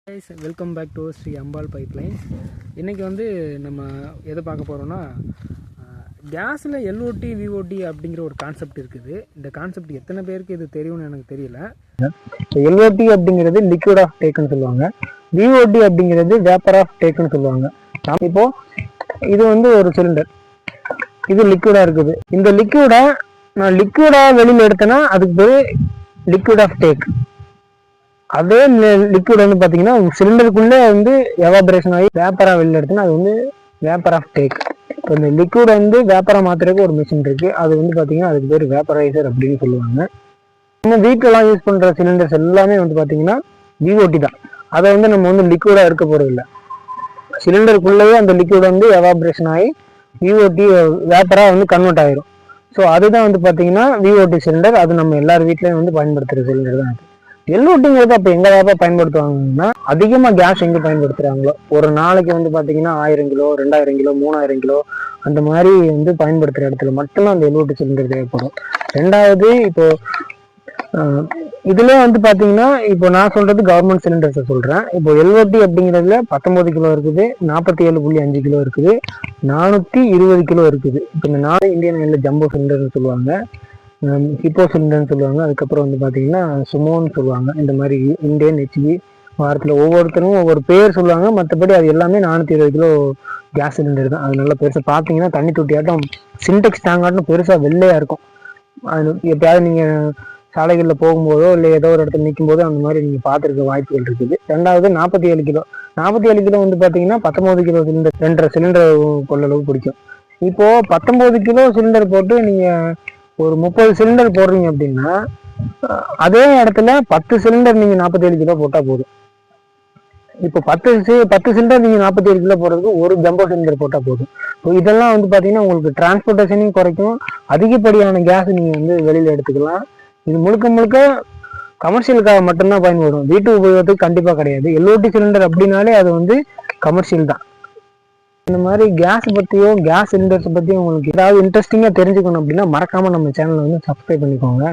guys, welcome back to Shri Ambal pipelines. இன்றைக்கி வந்து நம்ம எதை பார்க்க போகிறோன்னா, கேஸில் எல்ஓடி விஓடி அப்படிங்கிற ஒரு கான்செப்ட் இருக்குது. இந்த கான்செப்ட் எத்தனை பேருக்கு இது தெரியும்னு எனக்கு தெரியல. எல்ஓடி அப்படிங்கிறது லிக்விட் ஆஃப் டேக்குன்னு சொல்லுவாங்க, விஓடி அப்படிங்கிறது வேப்பர் ஆஃப் டேக்குன்னு சொல்லுவாங்க. இப்போது இது வந்து ஒரு சிலிண்டர், இது லிக்விடாக இருக்குது. இந்த லிக்விடை நான் லிக்விடாக வெளியில் எடுத்தேன்னா அதுக்கு பேர் லிக்விட் ஆஃப் டேக். அதே லிக்விட் வந்து பார்த்தீங்கன்னா சிலிண்டருக்குள்ளே வந்து எவாபரேஷன் ஆகி வேப்பராக வெளியில் எடுத்தோன்னா அது வந்து வேப்பர் ஆஃப் டேக். இப்போ இந்த லிக்விட் வந்து வேப்பராக மாற்றுறதுக்கு ஒரு மிஷின் இருக்குது, அது வந்து பார்த்தீங்கன்னா அதுக்கு பேர் வேப்பரைசர் அப்படின்னு சொல்லுவாங்க. இன்னும் வீட்டிலலாம் யூஸ் பண்ணுற சிலிண்டர்ஸ் எல்லாமே வந்து பார்த்தீங்கன்னா விஓடி தான். அதை வந்து நம்ம வந்து லிக்விடாக எடுக்க போகிறது இல்லை. சிலிண்டருக்குள்ளேயே அந்த லிக்விட் வந்து எவாபரேஷன் ஆகி விஓடி வேப்பராக வந்து கன்வெர்ட் ஆகிரும். ஸோ அதுதான் வந்து பார்த்தீங்கன்னா விஓடி சிலிண்டர். அது நம்ம எல்லார் வீட்லேயும் வந்து பயன்படுத்துகிற சிலிண்டர் தான் அது. எல்ஓடிங்கிறது அப்போ எங்கே வேப்பா பயன்படுத்துவாங்கன்னா, அதிகமாக கேஸ் எங்கே பயன்படுத்துகிறாங்களோ, ஒரு நாளைக்கு வந்து பார்த்தீங்கன்னா 1000 கிலோ 2000 கிலோ 3000 கிலோ அந்த மாதிரி வந்து பயன்படுத்துகிற இடத்துல மட்டும்தான் அந்த எல்ஓடி சிலிண்டர் தேவைப்படும். ரெண்டாவது, இப்போ இதுல வந்து பார்த்தீங்கன்னா, இப்போ நான் சொல்றது கவர்மெண்ட் சிலிண்டர்ஸை சொல்கிறேன். இப்போ எல்ஓடி அப்படிங்கிறதுல 19 கிலோ இருக்குது, 47.5 கிலோ இருக்குது, 420 கிலோ இருக்குது. இப்போ இந்த 4 இந்தியன் ஆயிலில் ஜம்போ சிலிண்டர்னு சொல்லுவாங்க, ஹிப்போ சிலிண்டர்னு சொல்லுவாங்க, அதுக்கப்புறம் வந்து பார்த்தீங்கன்னா சுமோன்னு சொல்லுவாங்க. இந்த மாதிரி இந்தியன், ஹெச்பி, வாரத்தில் ஒவ்வொருத்தரும் ஒவ்வொரு பேர் சொல்லுவாங்க. மற்றபடி அது எல்லாமே 420 கிலோ கேஸ் சிலிண்டர் தான். அது நல்லா பெருசாக பார்த்தீங்கன்னா தண்ணி தொட்டியாட்டம் சின்டெக்ஸ் டேங்காட்டும் பெருசாக வெள்ளையாக இருக்கும். அது எப்பயாவது நீங்கள் சாலைகளில் போகும்போதோ இல்லை ஏதோ ஒரு இடத்துல நிற்கும் போதோ அந்த மாதிரி நீங்கள் பார்த்துருக்க வாய்ப்புகள் இருக்குது. ரெண்டாவது 47 கிலோ. 47 கிலோ வந்து பார்த்தீங்கன்னா 19 கிலோ சிலிண்டர் 2 சிலிண்டர் கொள்ளளவு பிடிக்கும். இப்போது 19 கிலோ சிலிண்டர் போட்டு நீங்கள் ஒரு 30 சிலிண்டர் போடுறீங்க அப்படின்னா, அதே இடத்துல 10 சிலிண்டர் நீங்கள் 47 கிலோ போட்டால் போதும். இப்போ 10 சிலிண்டர் நீங்கள் 47 கிலோ போடுறதுக்கு ஒரு ஜம்போ சிலிண்டர் போட்டால் போதும். இப்போ இதெல்லாம் வந்து பார்த்தீங்கன்னா உங்களுக்கு டிரான்ஸ்போர்ட்டேஷனையும் குறைக்கும், அதிகப்படியான கேஸ் நீங்கள் வந்து வெளியில் எடுத்துக்கலாம். இது முழுக்க முழுக்க கமர்ஷியலுக்காக மட்டும்தான் பயன்படும், வீட்டு உபயோகத்துக்கு கண்டிப்பாக கிடையாது. எல்ஓடி சிலிண்டர் அப்படின்னாலே அது வந்து கமர்ஷியல் தான். இந்த மாதிரி கேஸ் பற்றியோ கேஸ் சிலிண்டர்ஸ் பற்றியும் உங்களுக்கு ஏதாவது இன்ட்ரெஸ்டிங்காக தெரிஞ்சுக்கணும் அப்படின்னா மறக்காமல் நம்ம சேனலை வந்து சப்ஸ்கிரைப் பண்ணிக்கோங்க.